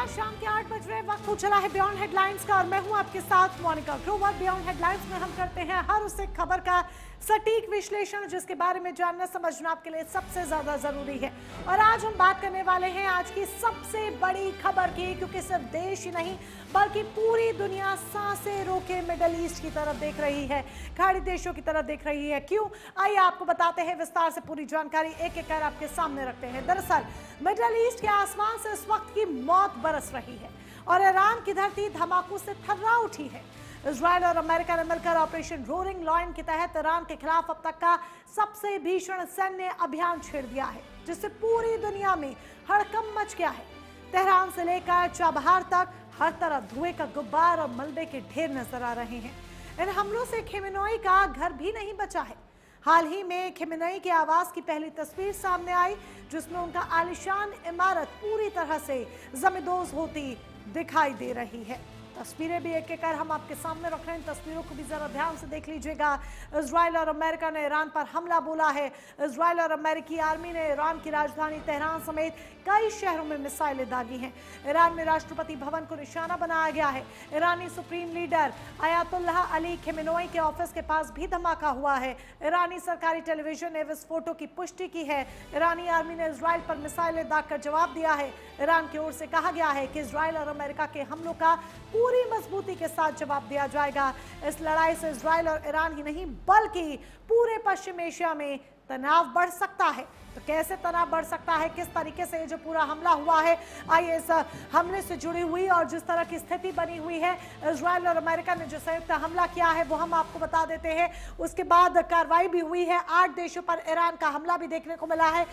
नमस्कार, शाम के 8 बज रहे वक्त हो चला है बियॉन्ड हेडलाइंस का और मैं हूं आपके साथ मोनिका ग्रोवर। बियॉन्ड हेडलाइंस में हम करते हैं हर उस खबर का सटीक विश्लेषण जिसके बारे में जानना समझना आपके लिए सबसे ज्यादा जरूरी है। और आज हम बात करने वाले हैं आज की सबसे बड़ी खबर की, क्योंकि सिर्फ देश ही नहीं बल्कि पूरी दुनिया सांसें रोके मिडल ईस्ट की तरफ देख रही है, खाड़ी देशों की तरफ देख रही है। क्यों, आइए आपको बताते हैं विस्तार से, पूरी जानकारी एक एक कर आपके सामने रखते हैं। दरअसल मिडल ईस्ट के आसमान से इस वक्त की मौत बरस रही है और ईरान की धरती धमाकों से थर्रा उठी है। इजराइल और अमेरिका ने मिलकर ऑपरेशन रोरिंग लॉयन के तहत ईरान के खिलाफ अब तक का सबसे भीषण सैन्य अभियान छेड़ दिया है, जिससे पूरी दुनिया में हड़कंप मच गया है। तेहरान से लेकर चाबहार तक हर तरफ धुएं का गुब्बार और मलबे के ढेर नजर आ रहे हैं। इन हमलों से खेमेनेई का घर भी नहीं बचा है। हाल ही में खेमेनेई के आवास की पहली तस्वीर सामने आई, जिसमें उनका आलिशान इमारत पूरी तरह से जमींदोज होती दिखाई दे रही है। तस्वीरें भी एक एक कर हम आपके सामने रख रहे हैं, तस्वीरों को भी जरा ध्यान से देख लीजिएगा। इजराइल और अमेरिका ने ईरान पर हमला बोला है। इजराइल और अमेरिकी आर्मी ने ईरान की राजधानी तेहरान समेत कई शहरों में मिसाइलें दागी हैं। ईरान में राष्ट्रपति भवन को निशाना बनाया गया है। ईरानी सुप्रीम लीडर अयातुल्लाह अली खेमेनेई के ऑफिस के पास भी धमाका हुआ है। ईरानी सरकारी टेलीविजन ने विस्फोटों की पुष्टि की है। ईरानी आर्मी ने इजराइल पर मिसाइलें दागकर जवाब दिया है। ईरान की ओर से कहा गया है कि इजराइल और अमेरिका के हमलों का पूरी मजबूती के साथ जवाब दिया जाएगा। इस लड़ाई से इजराइल और ईरान ही नहीं बल्कि पूरे पश्चिम एशिया में तनाव बढ़ सकता है। तो कैसे तनाव बढ़ सकता है, किस तरीके से ये जो पूरा हमला हुआ है, आइए इस हमले से जुड़ी हुई और जिस तरह की स्थिति बनी हुई है, इजराइल और अमेरिका ने जो संयुक्त हमला किया है वो हम आपको बता देते हैं। उसके बाद कार्रवाई भी हुई है। 8 देशों पर ईरान का हमला भी देखने को मिला है।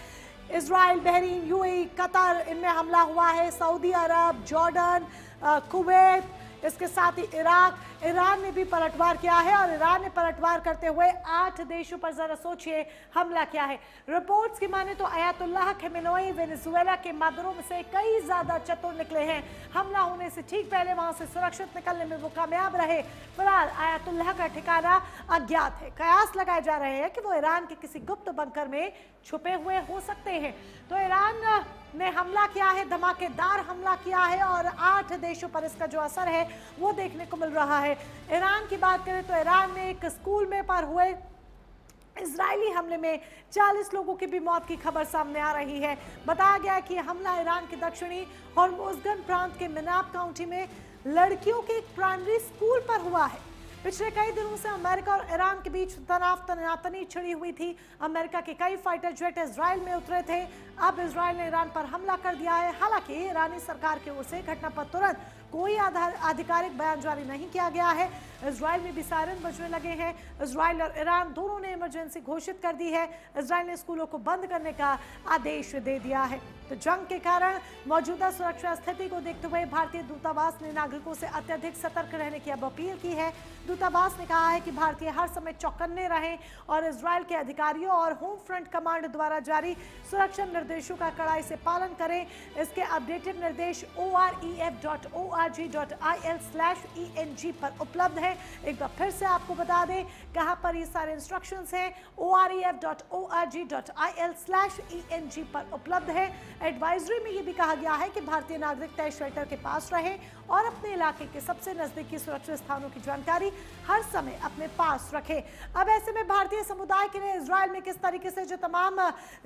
इजराइल, बहरीन, यूएई, कतर, इनमें हमला हुआ है। सऊदी अरब, जॉर्डन, कुवैत, इसके साथ ही इराक, ईरान ने भी पलटवार किया है और ईरान ने पलटवार करते हुए 8 देशों पर जरा सोचिए हमला किया है। रिपोर्ट्स की माने तो अयातुल्लाह खेमेनेई वेनेजुएला के मादरों में से कई ज्यादा चतुर निकले हैं। हमला होने से ठीक पहले वहां से सुरक्षित निकलने में वो कामयाब रहे। फिलहाल अयातुल्लाह का ठिकाना अज्ञात है। कयास लगाए जा रहे हैं कि वो ईरान के किसी गुप्त बंकर में छुपे हुए हो सकते हैं। तो ईरान ने हमला किया है, धमाकेदार हमला किया है और 8 देशों पर इसका जो असर है वो देखने को मिल रहा है। ईरान की बात करें तो ईरान में एक स्कूल में पर हुए इजरायली हमले में 40 लोगों की भी मौत की खबर सामने आ रही है। बताया गया है कि हमला ईरान के दक्षिणी होर्मुजगन प्रांत के मिनाब काउंटी में लड़कियों के एक प्राइमरी स्कूल पर हुआ है। पिछले कई दिनों से अमेरिका और ईरान के बीच तनाव तनातनी छिड़ी हुई थी। अमेरिका के कई फाइटर जेट इजराइल में उतरे थे। अब इजराइल ने ईरान पर हमला कर दिया है। हालांकि ईरानी सरकार की ओर से घटना पर तुरंत कोई आधिकारिक बयान जारी नहीं किया गया है। इजराइल में भी सायरन बजने लगे हैं। इजराइल और ईरान दोनों ने इमरजेंसी घोषित कर दी है। इजराइल ने स्कूलों को बंद करने का आदेश दे दिया है। तो जंग के कारण मौजूदा सुरक्षा स्थिति को देखते हुए भारतीय दूतावास ने नागरिकों से अत्यधिक सतर्क रहने की अब अपील की है। दूतावास ने कहा है कि भारतीय हर समय चौकन्ने रहें और इजराइल के अधिकारियों और होम फ्रंट कमांड द्वारा जारी सुरक्षा निर्देशों का कड़ाई से पालन करें। इसके अपडेटेड निर्देश oref.org.il/ENG पर उपलब्ध है। एक बार फिर से आपको बता दें कहां पर ये सारे इंस्ट्रक्शंस हैं। oref.org.il/ENG पर उपलब्ध है। एडवाइजरी में ये भी कहा गया है कि भारतीय नागरिक तय शेल्टर के पास रहें और अपने इलाके के सबसे नजदीकी सुरक्षित स्थानों की जानकारी हर समय अपने पास रखें। अब ऐसे में भारतीय समुदाय के लिए इजराइल में किस तरीके से जो तमाम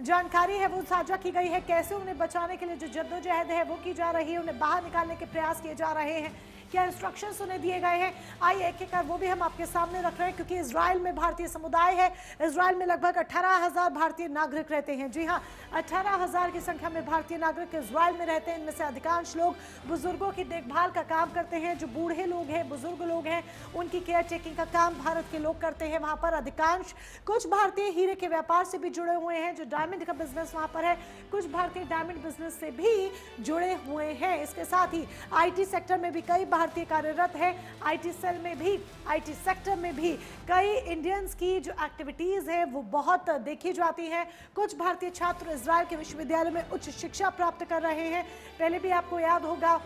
जानकारी है वो साझा की गई है, कैसे उन्हें बचाने के लिए जो जद्दोजहद है वो की जा रही है, उन्हें बाहर निकालने के प्रयास किए जा रहे हैं, क्या इंस्ट्रक्शंस उन्हें दिए गए हैं, आइए एक एक कर वो भी हम आपके सामने रख रहे हैं। क्योंकि इजराइल में भारतीय समुदाय है। इजराइल में लगभग 18,000 भारतीय नागरिक रहते हैं। जी हाँ, 18,000 की संख्या में भारतीय नागरिक इजराइल में रहते हैं। इनमें से अधिकांश लोग बुजुर्गों की देखभाल का काम करते हैं। जो बूढ़े लोग हैं, बुजुर्ग लोग हैं, उनकी केयर टेकिंग का काम भारत के लोग करते हैं वहाँ पर। अधिकांश कुछ भारतीय हीरे के व्यापार से भी जुड़े हुए हैं, जो डायमंड का बिजनेस वहाँ पर है। कुछ भारतीय डायमंड बिजनेस से भी जुड़े हुए हैं। इसके साथ ही IT सेक्टर में भी कई भारतीय कार्यरत है। IT सेल में भी, IT सेक्टर में भी कई इंडियंस की जो एक्टिविटीज है वो बहुत देखी जाती हैं। कुछ भारतीय छात्र इजराइल के विश्वविद्यालय में उच्च शिक्षा प्राप्त कर रहे हैं। पहले भी आपको याद होगा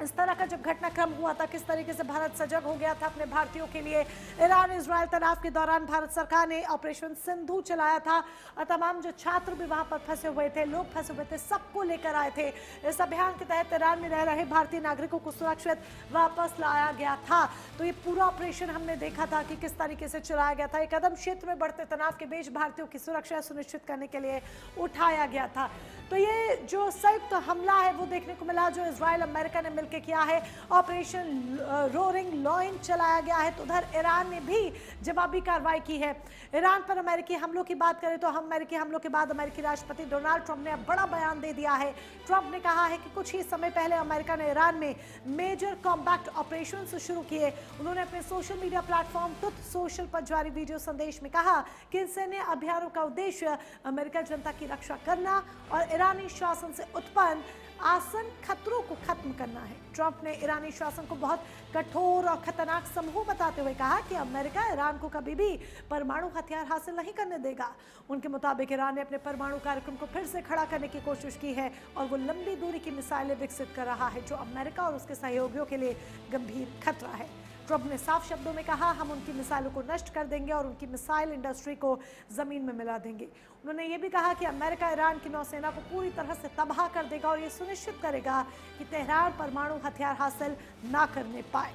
इस तरह का जब घटनाक्रम हुआ था, किस तरीके से भारत सजग हो गया था अपने भारतीयों के लिए। ईरान इजरायल तनाव के दौरान भारत सरकार ने ऑपरेशन सिंधु चलाया था और तमाम जो छात्र भी वहां पर फंसे हुए थे, लोग फंसे हुए थे, सबको लेकर आए थे। इस अभियान के तहत ईरान में रह रहे भारतीय नागरिकों को सुरक्षित वापस लाया गया था। तो ये पूरा ऑपरेशन हमने देखा था कि किस तरीके से चलाया गया था। एक कदम क्षेत्र में बढ़ते तनाव के बीच भारतीयों की सुरक्षा सुनिश्चित करने के लिए उठाया गया था। तो ये जो संयुक्त हमला है वो देखने को मिला जो इजराइल अमेरिका ने मिलकर किया है। ऑपरेशन रोरिंग लॉइन चलाया गया है। तो उधर ईरान ने भी जवाबी कार्रवाई की है। ईरान पर अमेरिकी हमलों की बात करें तो अमेरिकी हमलों के बाद अमेरिकी राष्ट्रपति डोनाल्ड ट्रंप ने अब बड़ा बयान दे दिया है। ट्रंप ने कहा है कि कुछ ही समय पहले अमेरिका ने ईरान में मेजर कॉम्बैट ऑपरेशन शुरू किए। उन्होंने अपने social media platform truth social पर जारी वीडियो संदेश में कहा कि इन सैन्य अभियानों का उद्देश्य अमेरिका जनता की रक्षा करना और ईरानी शासन से उत्पन्न आसन खतरों को खत्म करना है। ट्रंप ने ईरानी शासन को बहुत कठोर और खतरनाक समूह बताते हुए कहा कि अमेरिका ईरान को कभी भी परमाणु हथियार हासिल नहीं करने देगा। उनके मुताबिक ईरान ने अपने परमाणु कार्यक्रम को फिर से खड़ा करने की कोशिश की है और वो लंबी दूरी की मिसाइलें विकसित कर रहा है जो अमेरिका और उसके सहयोगियों के लिए गंभीर खतरा है। ट्रंप ने साफ शब्दों में कहा, हम उनकी मिसाइलों को नष्ट कर देंगे और उनकी मिसाइल इंडस्ट्री को जमीन में मिला देंगे। उन्होंने ये भी कहा कि अमेरिका ईरान की नौसेना को पूरी तरह से तबाह कर देगा और ये सुनिश्चित करेगा कि तेहरान परमाणु हथियार हासिल ना करने पाए।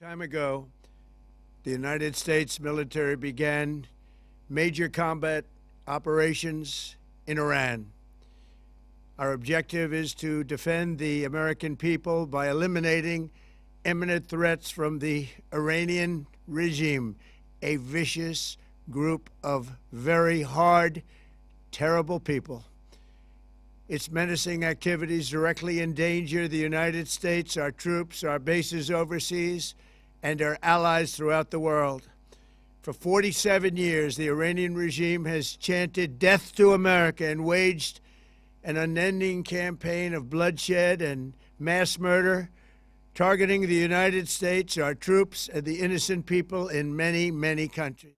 Time ago, the United States military began major combat operations in Iran. Our objective is to defend the American people by eliminating imminent threats from the Iranian regime, a vicious group of very hard, terrible people. Its menacing activities directly endanger the United States, our troops, our bases overseas, and our allies throughout the world. For 47 years, the Iranian regime has chanted death to America and waged an unending campaign of bloodshed and mass murder, targeting the United States, our troops, and the innocent people in many, many countries.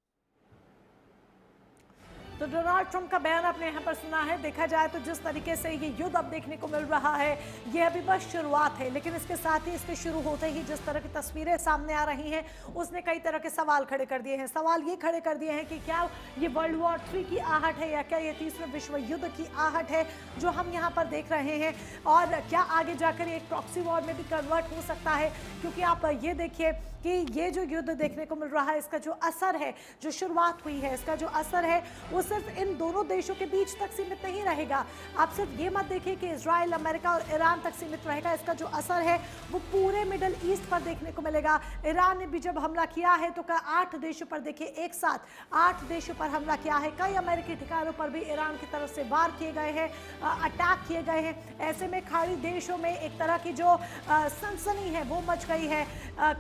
तो Donald Trump का बयान आपने यहाँ पर सुना है। देखा जाए तो जिस तरीके से ये युद्ध अब देखने को मिल रहा है, ये अभी बस शुरुआत है, लेकिन इसके साथ ही इसके शुरू होते ही जिस तरह की तस्वीरें सामने आ रही हैं, उसने कई तरह के सवाल खड़े कर दिए हैं। सवाल ये खड़े कर दिए हैं कि क्या ये वर्ल्ड वॉर 3 की आहट है या क्या ये तीसरे विश्व युद्ध की आहट है जो हम यहाँ पर देख रहे हैं, और क्या आगे जाकर एक प्रॉक्सी वॉर में भी कन्वर्ट हो सकता है। क्योंकि आप ये देखिए कि ये जो युद्ध देखने को मिल रहा है, इसका जो असर है, जो शुरुआत हुई है, इसका जो असर है वो सिर्फ इन दोनों देशों के बीच तक सीमित नहीं रहेगा। आप सिर्फ ये मत देखिए कि इजराइल, अमेरिका और ईरान तक सीमित रहेगा। इसका जो असर है वो पूरे मिडल ईस्ट पर देखने को मिलेगा। ईरान ने भी जब हमला किया है तो 8 देशों पर, देखिए एक साथ 8 देशों पर हमला किया है। कई अमेरिकी ठिकानों पर भी ईरान की तरफ से वार किए गए हैं, अटैक किए गए हैं। ऐसे में खाड़ी देशों में एक तरह की जो सनसनी है वो मच गई है।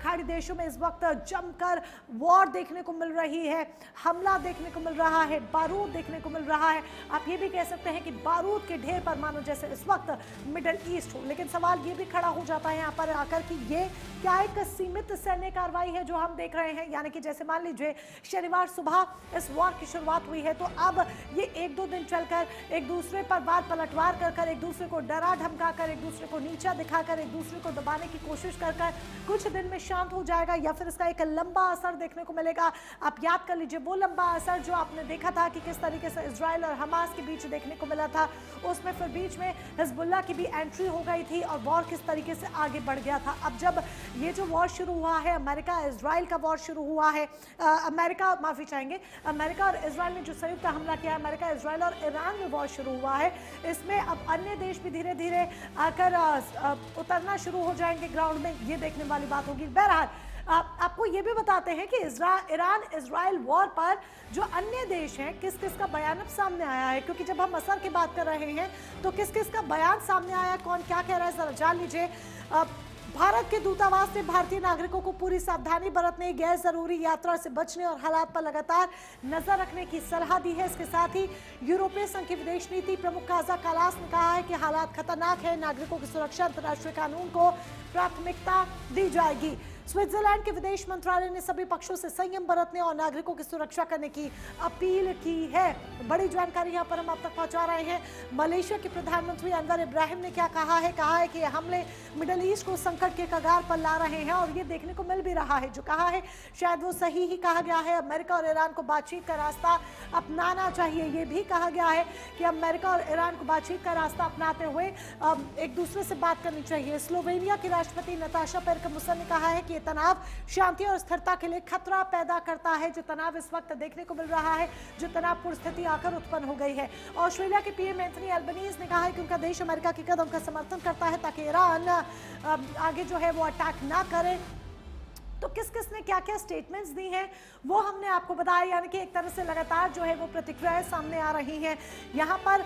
खाड़ी देशों में इस वक्त जमकर वॉर देखने को मिल रही है, हमला देखने को मिल रहा है, बारूद देखने को मिल रहा है। आप ये भी कह सकते हैं कि बारूद के ढेर पर मानो जैसे इस वक्त मिडिल ईस्ट हो। लेकिन सवाल ये भी खड़ा हो जाता है यहाँ पर आकर कि ये क्या एक सीमित सैन्य कार्रवाई है जो हम देख रहे हैं। यानी कि जैसे मान लीजिए शनिवार सुबह इस वॉर की शुरुआत हुई है, तो अब ये 1-2 दिन चलकर एक दूसरे पर वार पलटवार कर एक दूसरे को डरा धमका कर, एक दूसरे को नीचा दिखाकर, एक दूसरे को दबाने की कोशिश कर कुछ दिन में शांत हो जाएगा, या फिर इसका एक लंबा असर देखने को मिलेगा। आप याद कर लीजिए वो लंबा असर जो आपने देखा था कि किस तरीके से इजराइल और हमास के बीच देखने को मिला था। उसमें फिर बीच में हिजबुल्लाह की भी एंट्री हो गई थी और वॉर किस तरीके से आगे बढ़ गया था। अब जब ये जो वॉर शुरू हुआ है, अमेरिका इजराइल का वॉर शुरू हुआ है, अमेरिका और इजराइल ने जो संयुक्त हमला किया, अमेरिका, इजराइल और ईरान में वॉर शुरू हुआ है, इसमें अब अन्य देश भी धीरे धीरे आकर उतरना शुरू हो जाएंगे ग्राउंड में। ये देखने वाली बात होगी। बहरहाल आपको ये भी बताते हैं कि ईरान इजराइल वॉर पर जो अन्य देश हैं, किस किस का बयान अब सामने आया है। क्योंकि जब हम असर की बात कर रहे हैं तो किस किस का बयान सामने आया, कौन क्या कह रहा है, जरा जान लीजिए। भारत के दूतावास ने भारतीय नागरिकों को पूरी सावधानी बरतने, गैर जरूरी यात्रा से बचने और हालात पर लगातार नजर रखने की सलाह दी है। इसके साथ ही यूरोपीय संघ की विदेश नीति प्रमुख काजा कालास ने कहा है कि हालात खतरनाक है, नागरिकों की सुरक्षा, अंतर्राष्ट्रीय कानून को प्राथमिकता दी जाएगी। स्विट्जरलैंड के विदेश मंत्रालय ने सभी पक्षों से संयम बरतने और नागरिकों की सुरक्षा करने की अपील की है। बड़ी जानकारी यहां पर हम आप तक पहुंचा रहे हैं। मलेशिया के प्रधानमंत्री अनवर इब्राहिम ने क्या कहा है कि ये हमले मिडल ईस्ट को संकट के कगार पर ला रहे हैं और ये देखने को मिल भी रहा है। जो कहा है शायद वो सही ही कहा गया है। अमेरिका और ईरान को बातचीत का रास्ता अपनाना चाहिए। ये भी कहा गया है कि अमेरिका और ईरान को बातचीत का रास्ता अपनाते हुए एक दूसरे से बात करनी चाहिए। स्लोवेनिया की राष्ट्रपति नताशा पेरकमुसन ने कहा है कि ये तनाव शांति और स्थिरता के लिए खतरा पैदा करता है। जो तनाव इस वक्त देखने को मिल रहा है, जो तनावपूर्ण स्थिति आकर उत्पन्न हो गई है। ऑस्ट्रेलिया के पीएम एंथनी अल्बनीज ने कहा है कि उनका देश अमेरिका के कदम का समर्थन करता है ताकि ईरान आगे जो है वो अटैक ना करे। तो किस किस ने क्या क्या स्टेटमेंट्स दी हैं वो हमने आपको बताया। यानी कि एक तरह से लगातार जो है वो प्रतिक्रियाएं सामने आ रही हैं। यहाँ पर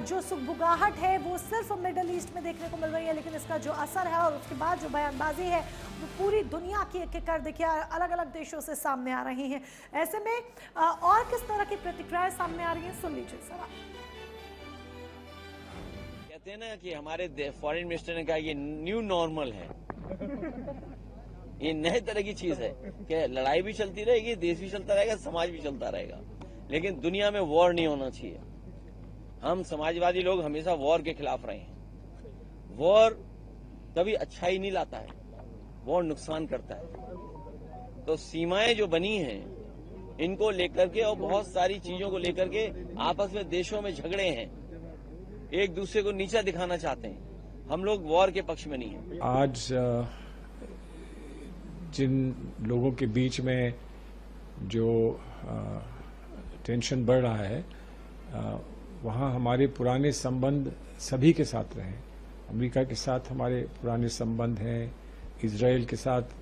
जो सुगबुगाहट है वो सिर्फ मिडल ईस्ट में देखने को मिल रही है, लेकिन इसका जो असर है और उसके बाद जो बयानबाजी है वो पूरी दुनिया की एक एक कर देखिए अलग अलग देशों से सामने आ रही हैं। ऐसे में और किस तरह की प्रतिक्रियाएं सामने आ रही हैं, सुन लीजिए सर। कहते हैं ना कि हमारे फॉरेन मिनिस्टर ने कहा ये न्यू नॉर्मल है। ये नए तरह की चीज है कि लड़ाई भी चलती रहेगी, देश भी चलता रहेगा, समाज भी चलता रहेगा, लेकिन दुनिया में वॉर नहीं होना चाहिए। हम समाजवादी लोग हमेशा वॉर के खिलाफ रहे हैं। वॉर कभी अच्छाई नहीं लाता है, वॉर नुकसान करता है। तो सीमाएं जो बनी हैं इनको लेकर के और बहुत सारी चीजों को लेकर के आपस में देशों में झगड़े हैं, एक दूसरे को नीचा दिखाना चाहते हैं। हम लोग वॉर के पक्ष में नहीं हैं। आज जिन लोगों के बीच में जो टेंशन बढ़ रहा है, वहाँ हमारे पुराने संबंध सभी के साथ रहे। अमेरिका के साथ हमारे पुराने संबंध हैं, इजराइल के साथ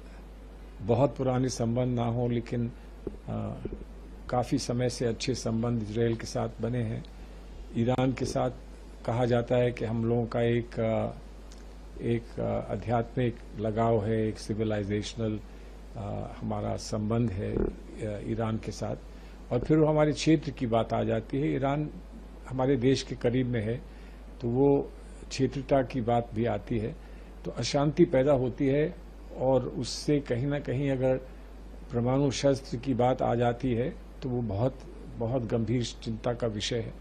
बहुत पुराने संबंध ना हो लेकिन काफ़ी समय से अच्छे संबंध इजराइल के साथ बने हैं। ईरान के साथ कहा जाता है कि हम लोगों का एक आध्यात्मिक लगाव है, एक सिविलाइजेशनल हमारा संबंध है ईरान के साथ। और फिर हमारे क्षेत्र की बात आ जाती है, ईरान हमारे देश के करीब में है तो वो क्षेत्रता की बात भी आती है, तो अशांति पैदा होती है और उससे कहीं ना कहीं अगर परमाणु शस्त्र की बात आ जाती है तो वो बहुत बहुत गंभीर चिंता का विषय है।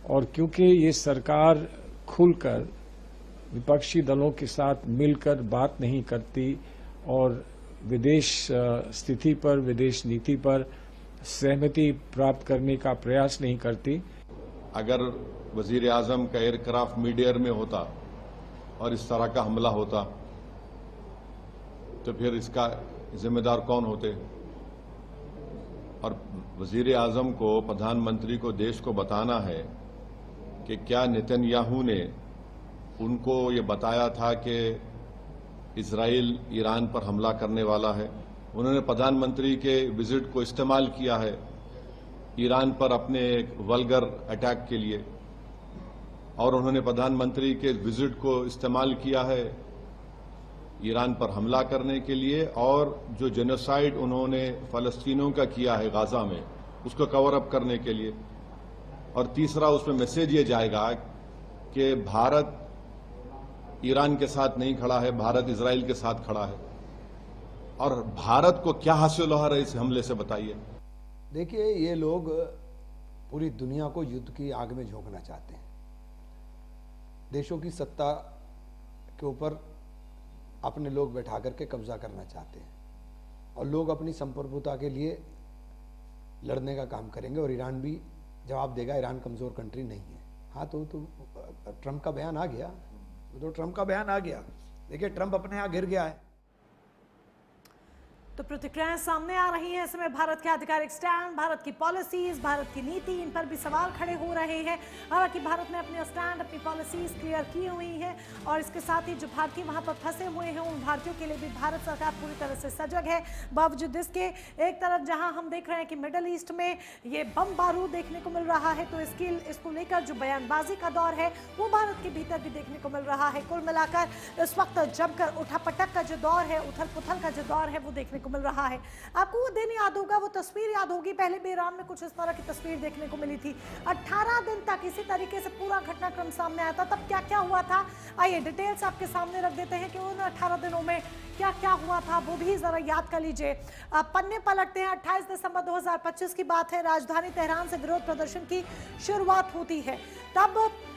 और क्योंकि ये सरकार खुलकर विपक्षी दलों के साथ मिलकर बात नहीं करती और विदेश स्थिति पर, विदेश नीति पर सहमति प्राप्त करने का प्रयास नहीं करती। अगर वजीर आजम का एयरक्राफ्ट मीडियर में होता और इस तरह का हमला होता तो फिर इसका जिम्मेदार कौन होते? और वजीर आजम को, प्रधानमंत्री को देश को बताना है कि क्या नेतन्याहू ने उनको ये बताया था कि इजराइल ईरान पर हमला करने वाला है। उन्होंने प्रधानमंत्री के विजिट को इस्तेमाल किया है ईरान पर अपने एक वल्गर अटैक के लिए, और उन्होंने प्रधानमंत्री के विजिट को इस्तेमाल किया है ईरान पर हमला करने के लिए, और जो जेनोसाइड उन्होंने फलस्तीनियों का किया है गाजा में उसको कवर अप करने के लिए। और तीसरा उसमें मैसेज ये जाएगा कि भारत ईरान के साथ नहीं खड़ा है, भारत इजराइल के साथ खड़ा है। और भारत को क्या हासिल हो रहा है इस हमले से, बताइए। देखिए, ये लोग पूरी दुनिया को युद्ध की आग में झोंकना चाहते हैं। देशों की सत्ता के ऊपर अपने लोग बैठा करके कब्जा करना चाहते हैं और लोग अपनी संप्रभुता के लिए लड़ने का काम करेंगे और ईरान भी जवाब देगा। ईरान कमजोर कंट्री नहीं है। हाँ, तो ट्रंप का बयान आ गया, तो ट्रंप का बयान आ गया। देखिए, ट्रंप अपने यहाँ गिर गया है। तो प्रतिक्रियाएं सामने आ रही हैं। इस समय भारत के आधिकारिक स्टैंड, भारत की पॉलिसीज, भारत की नीति, इन पर भी सवाल खड़े हो रहे हैं। हालांकि भारत ने अपने स्टैंड, अपनी पॉलिसीज क्लियर की हुई हैं और इसके साथ ही जो भारतीय वहां पर फंसे हुए हैं उन भारतीयों के लिए भी भारत सरकार पूरी तरह से सजग है। बावजूद इसके एक तरफ जहां हम देख रहे हैं कि मिडल ईस्ट में ये बम बारूद देखने को मिल रहा है, तो इसको लेकर जो बयानबाजी का दौर है वो भारत के भीतर भी देखने को मिल रहा है। कुल मिलाकर इस वक्त जमकर उठापटक का जो दौर है, उथल पुथल का जो दौर है वो देखने को मिल रहा है। आपको वो दिन याद होगा, वो तस्वीर याद होगी, पहले भी ईरान में कुछ इस तरह की तस्वीर देखने को मिली थी। 18 दिन तक इसी तरीके से पूरा घटनाक्रम सामने आया था। तब क्या क्या हुआ था, आइए डिटेल्स आपके सामने रख देते हैं कि उन 18 दिनों में क्या क्या हुआ था, वो भी जरा याद कर लीजिए। पन्ने पलटते हैं। 28 दिसंबर 2025 की बात है। राजधानी तेहरान से विरोध प्रदर्शन की शुरुआत होती है। तब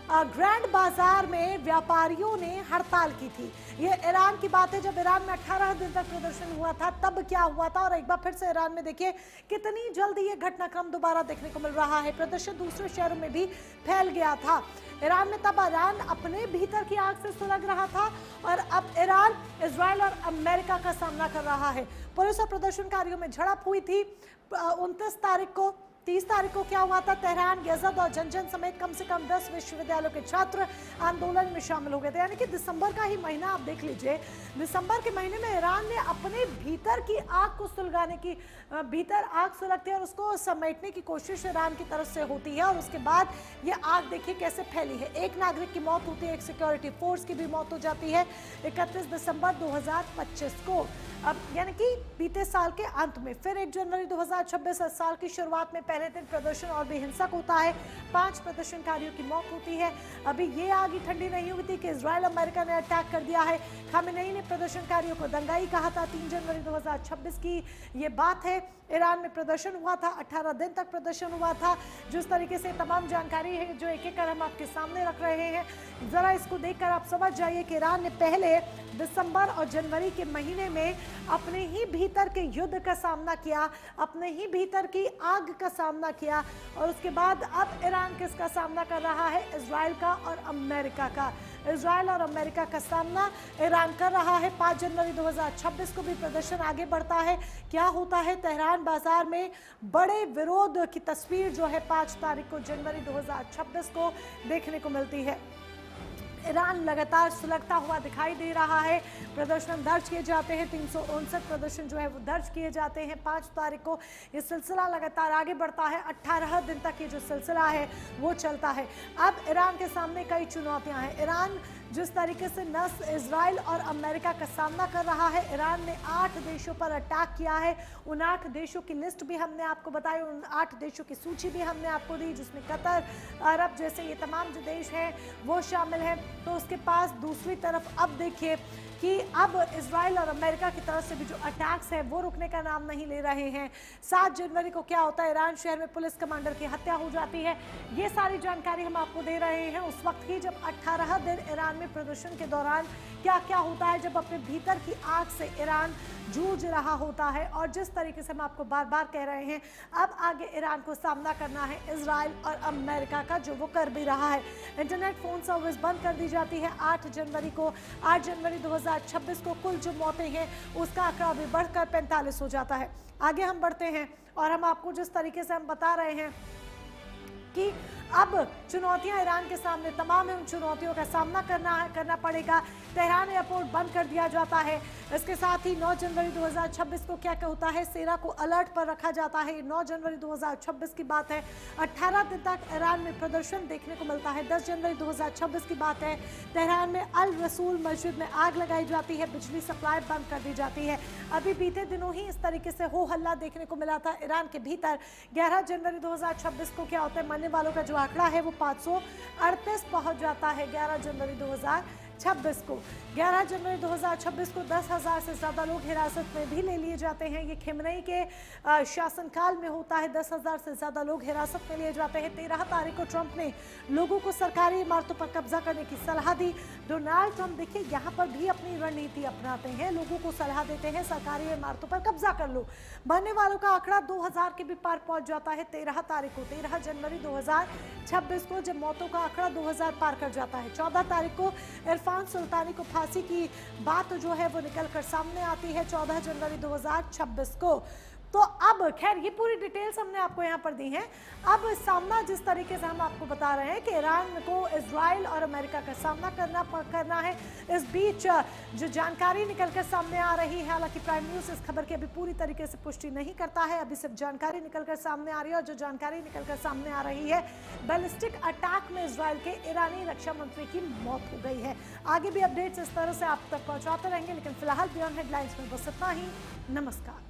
ग्रैंड बाजार में व्यापारियों ने हड़ताल की थी। ये ईरान की बात है, जब ईरान में 18 दिन तक प्रदर्शन हुआ था तब क्या हुआ था। और एक बार फिर से ईरान में देखिए कितनी जल्दी ये घटनाक्रम दोबारा देखने को मिल रहा है। प्रदर्शन दूसरे शहरों में भी फैल गया था। ईरान में तब ईरान अपने भीतर की आग से सुलग रहा था और अब ईरान इजराइल और अमेरिका का सामना कर रहा है। पुलिस और प्रदर्शनकारियों में झड़प हुई थी। 29 तारीख को 30 तारीख को क्या हुआ था, तेहरान, यज़द और जंजन समेत कम से कम 10 विश्वविद्यालयों के छात्र आंदोलन में शामिल हो गए थे। यानी कि दिसंबर का ही महीना आप देख लीजिए। दिसंबर के महीने में ईरान ने अपने भीतर की आग को सुलगाने की, भीतर आग सुलगती है और उसको समेटने की कोशिश ईरान की तरफ से होती है। और उसके बाद ये आग देखिए कैसे फैली है। एक नागरिक की मौत होती है, एक सिक्योरिटी फोर्स की भी मौत हो जाती है 31 दिसंबर 2025 को। अब यानी कि बीते साल के अंत में फिर 1 जनवरी 2026 साल की शुरुआत में पहले दिन प्रदर्शन और भी हिंसक होता है। 5 प्रदर्शनकारियों की मौत होती है। अभी ये आग ही ठंडी नहीं हुई थी कि इजराइल अमेरिका ने अटैक कर दिया है। खामेनेई ने प्रदर्शनकारियों को दंगाई कहा था। 3 जनवरी 2026 की ये बात है। ईरान में प्रदर्शन हुआ था, 18 दिन तक प्रदर्शन हुआ था। जिस तरीके से तमाम जानकारी है जो एक एक कर हम आपके सामने रख रहे हैं, जरा इसको देखकर आप समझ जाइए कि ईरान ने पहले दिसंबर और जनवरी के महीने में अपने ही भीतर के युद्ध का सामना किया, अपने ही भीतर की आग का सामना किया। और उसके बाद अब ईरान किसका सामना कर रहा है, इजराइल का और अमेरिका का। इजराइल और अमेरिका का सामना ईरान कर रहा है। 5 जनवरी 2026 को भी प्रदर्शन आगे बढ़ता है। क्या होता है, तेहरान बाजार में बड़े विरोध की तस्वीर जो है 5 तारीख को जनवरी 2026 को देखने को मिलती है। ईरान लगातार सुलगता हुआ दिखाई दे रहा है। प्रदर्शन दर्ज किए जाते हैं, 359 प्रदर्शन जो है वो दर्ज किए जाते हैं। 5 तारीख को ये सिलसिला लगातार आगे बढ़ता है। 18 दिन तक ये जो सिलसिला है वो चलता है। अब ईरान के सामने कई चुनौतियां हैं। ईरान जिस तरीके से न इजराइल और अमेरिका का सामना कर रहा है, ईरान ने 8 देशों पर अटैक किया है। उन 8 देशों की लिस्ट भी हमने आपको बताई, उन 8 देशों की सूची भी हमने आपको दी, जिसमें कतर, अरब जैसे ये तमाम जो देश हैं वो शामिल हैं। तो उसके पास दूसरी तरफ अब देखिए कि अब इजराइल और अमेरिका की तरफ से भी जो अटैक्स हैं वो रुकने का नाम नहीं ले रहे हैं। 7 जनवरी को क्या होता है, ईरान शहर में पुलिस कमांडर की हत्या हो जाती है। ये सारी जानकारी हम आपको दे रहे हैं उस वक्त की जब 18 दिन ईरान में प्रदर्शन के दौरान क्या क्या होता है, जब अपने भीतर की आग से ईरान जूझ रहा होता है। और जिस तरीके से हम आपको बार बार कह रहे हैं, अब आगे ईरान को सामना करना है इजराइल और अमेरिका का, जो वो कर भी रहा है। इंटरनेट फोन सर्विस बंद कर दी जाती है 8 जनवरी को। 8 जनवरी 2026 को कुल जो मौतें हैं उसका आंकड़ा भी बढ़कर 45 हो जाता है। आगे हम बढ़ते हैं और हम आपको जिस तरीके से हम बता रहे हैं कि अब चुनौतियां ईरान के सामने तमाम है, उन चुनौतियों का सामना करना पड़ेगा। तेहरान एयरपोर्ट बंद कर दिया जाता है। इसके साथ ही 9 जनवरी 2026 को क्या क्या होता है, सेना को अलर्ट पर रखा जाता है। 9 जनवरी 2026 की बात है। 18 दिन तक ईरान में प्रदर्शन देखने को मिलता है। 10 जनवरी 2026 की बात है। तेहरान में अल रसूल मस्जिद में आग लगाई जाती है, बिजली सप्लाई बंद कर दी जाती है। अभी बीते दिनों ही इस तरीके से हो हल्ला देखने को मिला था ईरान के भीतर। 11 जनवरी 2026 को क्या होता है, मरने वालों का जो आंकड़ा है वो 538 पहुंच जाता है। 11 जनवरी 2026 को 11 जनवरी 2026 को 10,000 से ज़्यादा लोग हिरासत में भी ले लिए जाते हैं। ये खिमनई के शासनकाल में होता है। 10,000 से ज़्यादा लोग हिरासत में लिए जाते हैं। 13 तारीख को ट्रंप ने लोगों को सरकारी इमारतों पर कब्जा करने की सलाह दी। डोनाल्ड ट्रंप देखिए यहाँ पर भी अपनी रणनीति अपनाते हैं, लोगों को सलाह देते हैं सरकारी इमारतों पर कब्जा कर लो। मरने वालों का आंकड़ा 2000 के भी पार पहुंच जाता है। 13 तारीख को 13 जनवरी 2026 को जब मौतों का आंकड़ा 2000 पार कर जाता है। 14 तारीख को इरफान सुल्तानी को फांसी की बात जो है वो निकल कर सामने आती है। 14 जनवरी 2026 को तो अब खैर ये पूरी डिटेल्स हमने आपको यहाँ पर दी हैं। अब सामना जिस तरीके से हम आपको बता रहे हैं कि ईरान को इजराइल और अमेरिका का सामना करना है, इस बीच जो जानकारी निकलकर सामने आ रही है, हालांकि प्राइम न्यूज़ इस खबर की अभी पूरी तरीके से पुष्टि नहीं करता है, अभी सिर्फ जानकारी निकलकर सामने आ रही है। और जो जानकारी निकलकर सामने आ रही है, बैलिस्टिक अटैक में इजराइल के ईरानी रक्षा मंत्री की मौत हो गई है। आगे भी अपडेट्स इस तरह से आप तक पहुंचाते रहेंगे, लेकिन फिलहाल बियॉन्ड हेडलाइंस में बस इतना ही। नमस्कार।